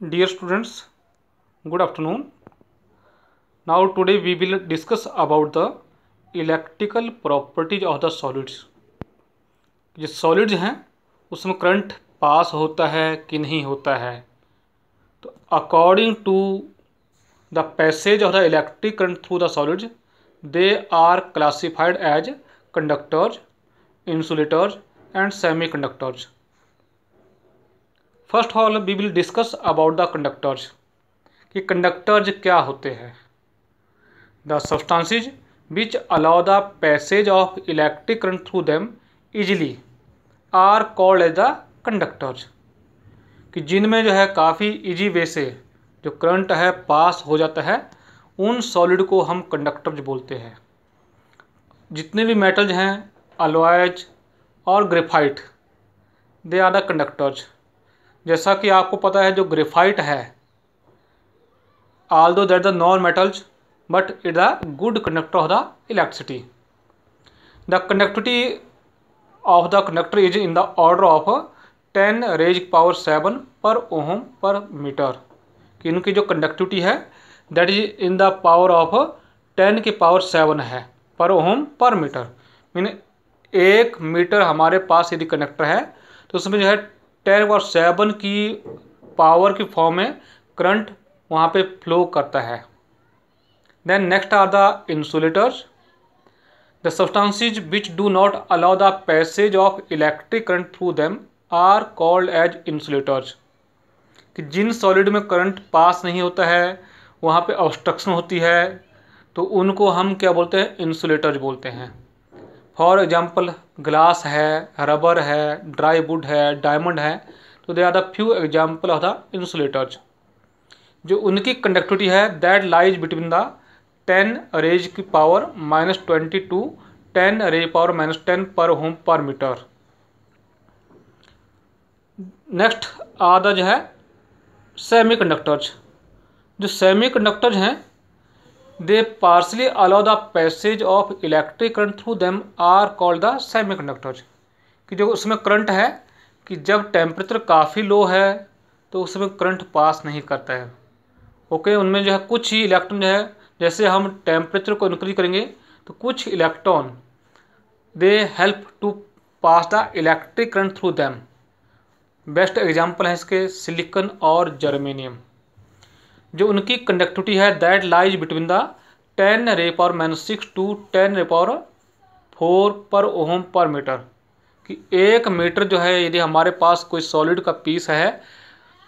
Dear students, good afternoon. Now today we will discuss about the electrical properties of the solids. जो solids हैं उसमें current pass होता है कि नहीं होता है. तो according to the passage of the electric current through the solids, they are classified as conductors, insulators and semiconductors. First of all we will discuss about the conductors कि कंडक्टर्स क्या होते हैं. The substances which allow the passage of electric current through them easily are called as the conductors. कि जिनमें जो है काफ़ी easy way से जो करंट है पास हो जाता है उन सॉलिड को हम कंडक्टर्स बोलते हैं. जितने भी मेटल्स हैं अलॉयज और graphite they are the conductors. जैसा कि आपको पता है जो ग्रेफाइट है although that the non metals but it is a good conductor of the electricity. The conductivity of the conductor is in the order of 10 raised power 7 per ohm per meter. कि इनकी जो conductivity है that is in the power of 10 की power 7 है पर ohm per metre. Mean 1 metre हमारे पास यदि conductor है तो उसमें जो है 10⁻7 की पावर की फॉर्म में करंट वहाँ पे फ्लो करता है. Then next are the insulators. The substances which do not allow the passage of electric current through them are called as insulators. कि जिन सॉलिड में करंट पास नहीं होता है वहाँ पे ऑब्स्ट्रक्शन होती है तो उनको हम क्या बोलते हैं, इंसुलेटर्स बोलते हैं. फॉर एग्जाम्पल ग्लास है, रबर है, ड्राई वुड है, डायमंड है. तो they are the few example of the insulators. जो उनकी कंडक्टिविटी है that lies between the 10 raise की power -20 to 10 raise power -10 per ohm per metre. Next आधा जो है सेमी कंडक्टर्स. जो सेमी कंडक्टर्स हैं they partially allow the passage of electric current through them are called the semi conductors. कि जो उसमें current है कि जब टेम्परेचर काफ़ी लो है तो उसमें करंट पास नहीं करता है. ओके उनमें जो है कुछ ही इलेक्ट्रॉन जो है जैसे हम टेम्परेचर को इंक्रीज करेंगे तो कुछ electron they help to pass the electric current through them. Best example है इसके सिलिकॉन और जर्मेनियम. जो उनकी कंडक्टिविटी है दैट लाइज बिटवीन द 10 रे पावर -6 टू 10 रे पावर 4 पर ओम पर मीटर. कि 1 मीटर जो है यदि हमारे पास कोई सॉलिड का पीस है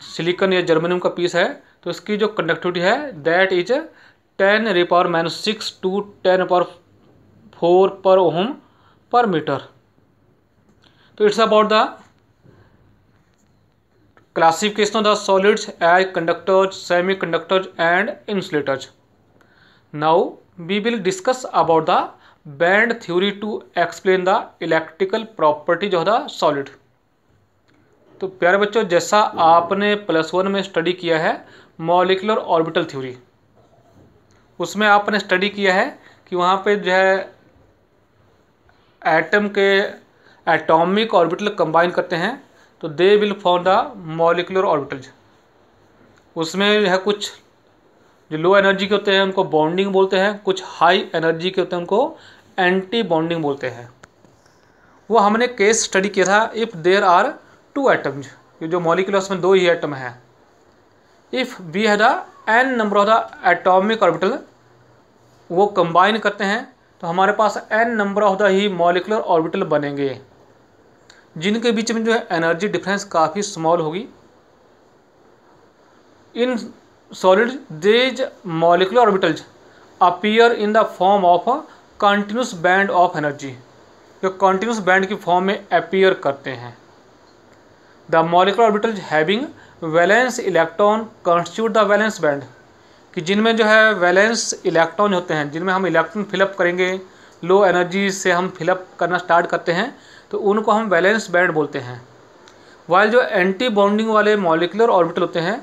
सिलिकॉन या जर्मेनियम का पीस है तो इसकी जो कंडक्टिविटी है दैट इज 10 रे पावर -6 टू 10 पावर 4 पर ओम पर मीटर. तो it's about the classification of the solids as conductors, semiconductors and insulators. Now we will discuss about the band theory to explain the electrical properties of the solid. तो प्यारे बच्चों जैसा आपने +1 में study किया है molecular orbital theory, उसमें आपने स्टडी किया है कि वहाँ पे जो है एटम के एटॉमिक ऑर्बिटल कंबाइन करते हैं तो they will form the molecular orbitals. उसमें जो है कुछ जो लो एनर्जी के होते हैं उनको बॉन्डिंग बोलते हैं, कुछ हाई एनर्जी के होते हैं उनको एंटी बॉन्डिंग बोलते हैं. वो हमने केस स्टडी किया था इफ़ देयर आर 2 एटम्स. ये जो मॉलिक्यूल है उसमें 2 ही एटम हैं. If we have the n number of the atomic orbital वो कंबाइन करते हैं तो हमारे पास n नंबर ऑफ द ही मॉलिक्यूलर ऑर्बिटल बनेंगे जिनके बीच में जो है एनर्जी डिफरेंस काफ़ी स्मॉल होगी. इन सॉलिड देज molecular orbitals appear in the form of continuous band of energy. जो कंटिन्यूस बैंड की फॉर्म में अपीयर करते हैं. The molecular orbitals having valence electron constitute the valence band. कि जिनमें जो है वैलेंस इलेक्ट्रॉन होते हैं जिनमें हम इलेक्ट्रॉन फिलअप करेंगे, लो एनर्जी से हम फिलअप करना स्टार्ट करते हैं तो उनको हम वैलेंस बैंड बोलते हैं. वाइल जो एंटी बॉन्डिंग वाले मॉलिक्यूलर ऑर्बिटल होते हैं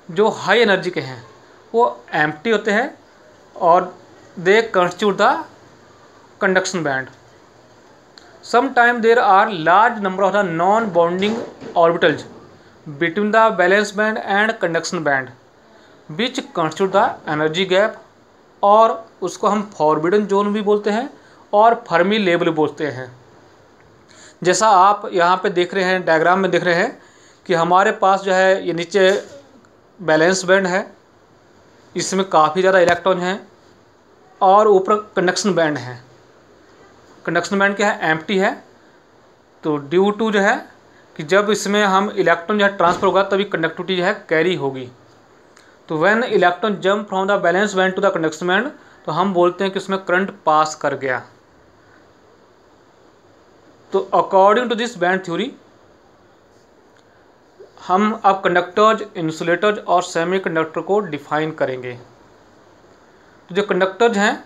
जो हाई एनर्जी के हैं वो एम्प्टी होते हैं और they constitute the conduction band. Some time there are large number of the non bonding orbitals between the valence band and conduction band which constitute the energy gap, और उसको हम forbidden zone भी बोलते हैं और फर्मी लेवल बोलते हैं। जैसा आप यहाँ पे देख रहे हैं, डायग्राम में देख रहे हैं कि हमारे पास जो है ये नीचे बैलेंस बैंड है, इसमें काफ़ी ज़्यादा इलेक्ट्रॉन हैं, और ऊपर कंडक्शन बैंड है। कंडक्शन बैंड क्या है, एम्प्टी है। तो ड्यू टू जो है कि जब इसमें हम इलेक्ट्रॉन जो है ट्रांसफर होगा तभी कंडक्टिविटी जो है कैरी होगी। तो when electron jump from the valence band to the conduction band, तो हम बोलते हैं कि उसमें करंट पास कर गया। तो according to this band theory हम अब कंडक्टर्स, इंसुलेटर्स और सेमीकंडक्टर को डिफाइन करेंगे। तो जो कंडक्टर्स हैं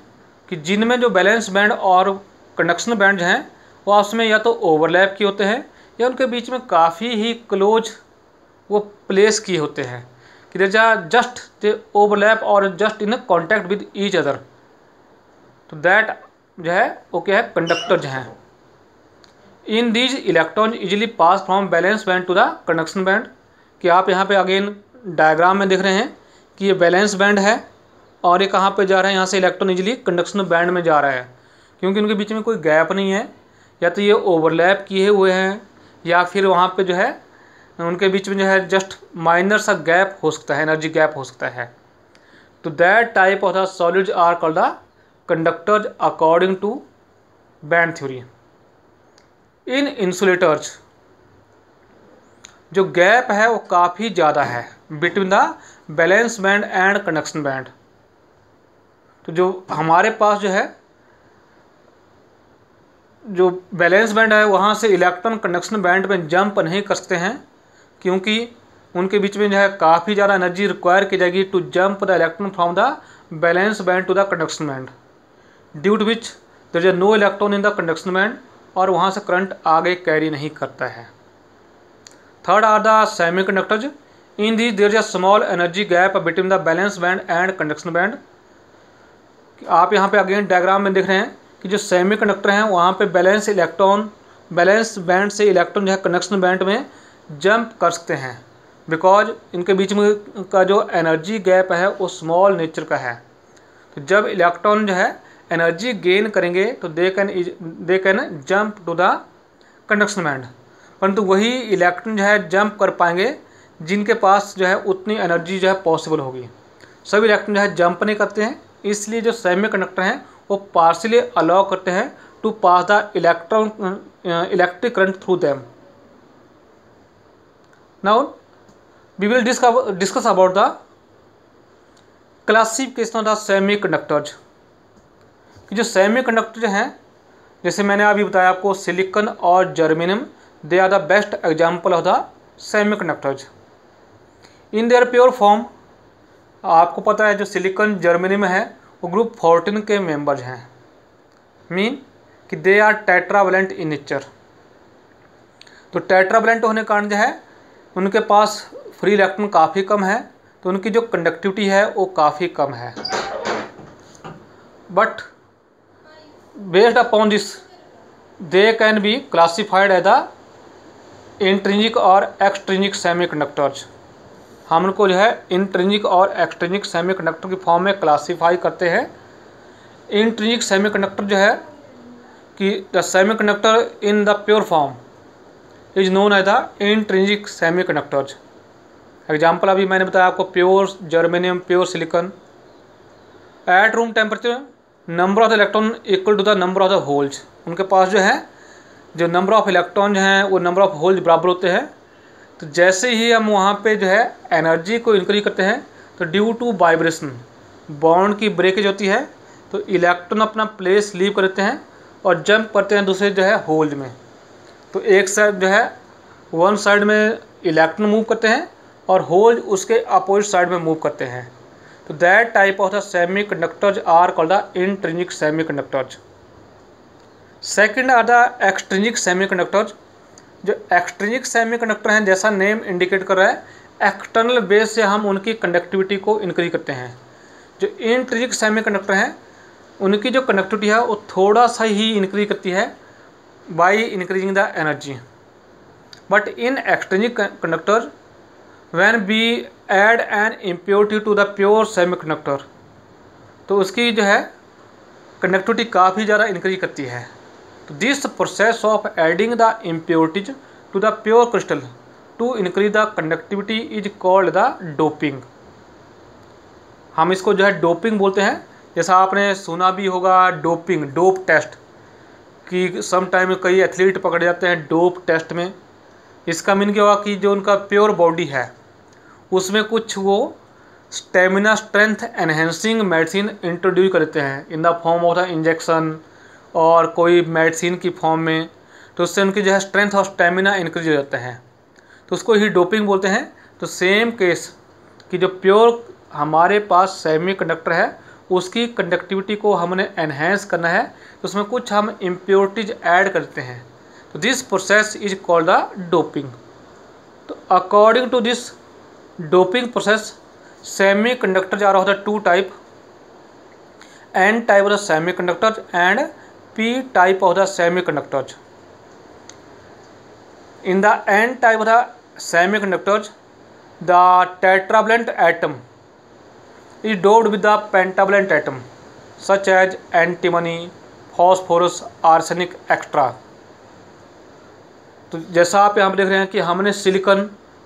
कि जिनमें जो बैलेंस बैंड और कंडक्शन बैंड हैं वो आपस में या तो ओवरलैप किए होते हैं या उनके बीच में काफ़ी ही क्लोज वो प्लेस किए होते हैं कि दे जस्ट दे ओवरलैप और just in contact with each other. तो दैट जो है वो क्या है, कंडक्टर्स हैं। In these electron easily pass from valence band to the conduction band. कि आप यहाँ पे अगेन डायग्राम में देख रहे हैं कि ये बैलेंस बैंड है और ये कहाँ पे जा रहा है, यहाँ से इलेक्ट्रॉन इजीली कंडक्शन बैंड में जा रहा है, क्योंकि उनके बीच में कोई गैप नहीं है। या तो ये ओवरलैप किए हुए हैं या फिर वहाँ पे जो है उनके बीच में जो है जस्ट माइनर सा गैप हो सकता है, एनर्जी गैप हो सकता है। तो that type of the solids are called the conductors according to band theory. In insulators जो गैप है वो काफ़ी ज़्यादा है between the valence band and conduction band. तो जो हमारे पास जो है जो बैलेंस बैंड है वहाँ से इलेक्ट्रॉन कंडक्शन बैंड में जंप नहीं कर सकते हैं, क्योंकि उनके बीच में जो है काफ़ी ज़्यादा एनर्जी रिक्वायर की जाएगी to jump the electron from the valence band to the conduction band, due to which there is no electron in the conduction band, और वहाँ से करंट आगे कैरी नहीं करता है। Third are the semiconductors. In this there is a small energy gap between the valence band and conduction band. आप यहाँ पे अगेन डायग्राम में देख रहे हैं कि जो सेमीकंडक्टर हैं वहाँ पे बैलेंस बैंड से इलेक्ट्रॉन जो है कंडक्शन बैंड में जंप कर सकते हैं, बिकॉज इनके बीच में का जो एनर्जी गैप है वो स्मॉल नेचर का है। तो जब इलेक्ट्रॉन जो है एनर्जी गेन करेंगे तो they can jump to the conduction band, परंतु वही इलेक्ट्रॉन जो है जंप कर पाएंगे जिनके पास जो है उतनी एनर्जी जो है पॉसिबल होगी। सभी इलेक्ट्रॉन जो है जंप नहीं करते हैं, इसलिए जो सेमीकंडक्टर हैं वो पार्शियली अलाउ करते हैं to pass the electric current through them. Now we will discuss about the classification of the semiconductors. कि जो सेमीकंडक्टर हैं, जैसे मैंने अभी बताया आपको सिलिकॉन और germanium, they are the best example of the semiconductors in their pure form. आपको पता है जो सिलिकॉन जर्मेनियम है वो ग्रुप 14 के मेंबर्स हैं, मीन कि they are tetravalent in nature. तो टेट्रावैलेंट होने के कारण जो है उनके पास फ्री इलेक्ट्रॉन काफ़ी कम है, तो उनकी जो कंडक्टिविटी है वो काफ़ी कम है। But based upon this they can be classified as the intrinsic और एक्सट्रिंसिक सेमीकंडक्टर्स। हम उनको जो है इंट्रिंसिक और एक्सट्रिंसिक सेमीकंडक्टर की फॉर्म में क्लासीफाई करते हैं। इंट्रिंसिक सेमीकंडक्टर जो है कि the semiconductor in the pure form is known as the intrinsic semiconductors. Example अभी मैंने बताया आपको, pure germanium, pure silicon. At room temperature number of the electron equal to the number of the holes. उनके पास जो है जो number of electron हैं वो नंबर ऑफ होल्स बराबर होते हैं। तो जैसे ही हम वहाँ पे जो है एनर्जी को इंक्रीज करते हैं तो ड्यू टू वाइब्रेशन बॉन्ड की ब्रेकेज होती है, तो इलेक्ट्रॉन अपना प्लेस लीव कर देते हैं और जंप करते हैं दूसरे जो है होल्ड में। तो एक साइड जो है वन साइड में इलेक्ट्रॉन मूव करते हैं और होल्ड उसके अपोजिट साइड में मूव करते हैं। तो that type of the semiconductors are called the intrinsic semiconductors. Second are the extrinsic semiconductors. जो एक्सट्रिंसिक सेमीकंडक्टर हैं, जैसा नेम इंडिकेट कर रहा है, एक्सटर्नल बेस से हम उनकी कंडक्टिविटी को इंक्रीज करते हैं। जो इंट्रिंसिक सेमीकंडक्टर हैं उनकी जो कंडक्टिविटी है वो थोड़ा सा ही इंक्रीज करती है by increasing the energy. But in extrinsic conductor when we add an impurity to the pure semiconductor, तो उसकी जो है कंडक्टिविटी काफ़ी ज़्यादा इंक्रीज करती है। तो this process of adding the impurities to the pure crystal to increase the conductivity is called the doping. हम इसको जो है डोपिंग बोलते हैं। जैसा आपने सुना भी होगा डोपिंग, डोप टेस्ट, कि सम टाइम कई एथलीट पकड़े जाते हैं डोप टेस्ट में। इसका मीन क्या हुआ कि जो उनका प्योर बॉडी है उसमें कुछ वो stamina strength enhancing medicine introduce करते हैं in the form of the injection और कोई मेडिसिन की फॉर्म में, तो उससे उनकी जो है स्ट्रेंथ और स्टेमिना इंक्रीज हो जाता है, तो उसको ही डोपिंग बोलते हैं। तो सेम केस कि जो प्योर हमारे पास सेमी कंडक्टर है उसकी कंडक्टिविटी को हमने एनहेंस करना है, तो उसमें कुछ हम इम्प्योरिटीज ऐड करते हैं, तो this process is called the doping. तो according to this doping process semiconductors are of the two type, N type of the semiconductors and P type of the semiconductors. In the N type of the semiconductors, the tetravalent atom is doped with the pentavalent atom such as antimony, phosphorus, arsenic, etc. तो जैसा आप यहाँ पर देख रहे हैं कि हमने सिलिकॉन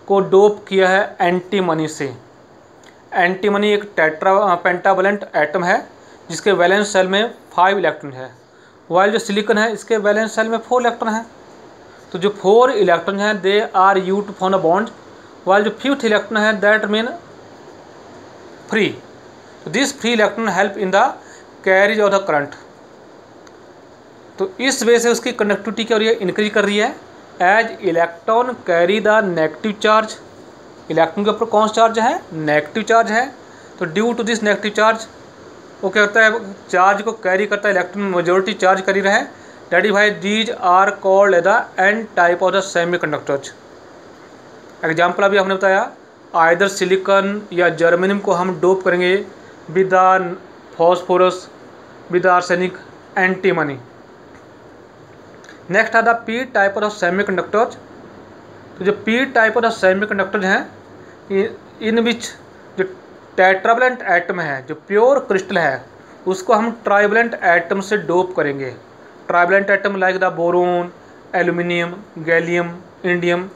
को डोप किया है एंटीमनी से। एंटीमनी एक पेंटावलेंट एटम है जिसके वैलेंस सेल में 5 इलेक्ट्रॉन है, वाइल जो सिलिकॉन है इसके वैलेंस सेल में 4 इलेक्ट्रॉन है। तो जो 4 इलेक्ट्रॉन हैं they are used to form a bond, while जो 5th इलेक्ट्रॉन है दैट मीन फ्री। तो this free electron help in the carriage of the current. तो इस वजह से उसकी कंडक्टिविटी क्या हो रही है, इंक्रीज कर रही है। As electron carry the negative charge, electron के ऊपर कौन सा चार्ज है, नेगेटिव चार्ज है। तो due to this negative charge वो क्या करता है, चार्ज को कैरी करता है, इलेक्ट्रॉन मेजोरिटी चार्ज कैरी रहे। That is why these are called the n type of the semiconductors. Example अभी हमने बताया, आइदर सिलिकॉन या जर्मेनियम को हम डोप करेंगे with the phosphorus, with arsenic, antimony. Next are the p type of the semiconductors. तो जो p type of the semiconductors हैं इन विच जो टेट्रावलेंट एटम है, जो प्योर क्रिस्टल है, उसको हम ट्राइवलेंट एटम से डोप करेंगे। Trivalent atom like the boron, aluminium, gallium, indium.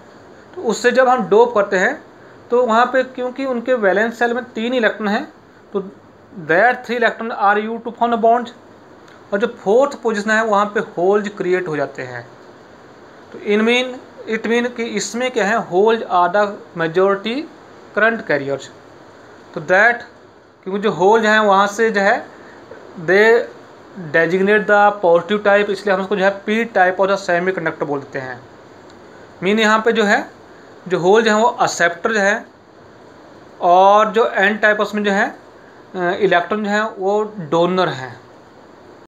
तो उससे जब हम डोप करते हैं तो वहाँ पे क्योंकि उनके वैलेंस सेल में 3 इलेक्ट्रॉन हैं तो दैट 3 इलेक्ट्रॉन आर यू टू फॉर्म अ बॉन्ड, और जो 4th पोजिशन है वहाँ पे होल्स क्रिएट हो जाते हैं। तो इट मीन कि इसमें क्या है, holes are the majority current carriers. तो दैट क्योंकि जो होल हैं वहाँ से जो है they designate the positive type, इसलिए हम उसको जो है p type of the semiconductor बोल देते हैं। मीन यहाँ पे जो है जो होल जो है वो एक्सेप्टर है, और जो एन टाइप उसमें जो है इलेक्ट्रॉन जो है वो डोनर हैं।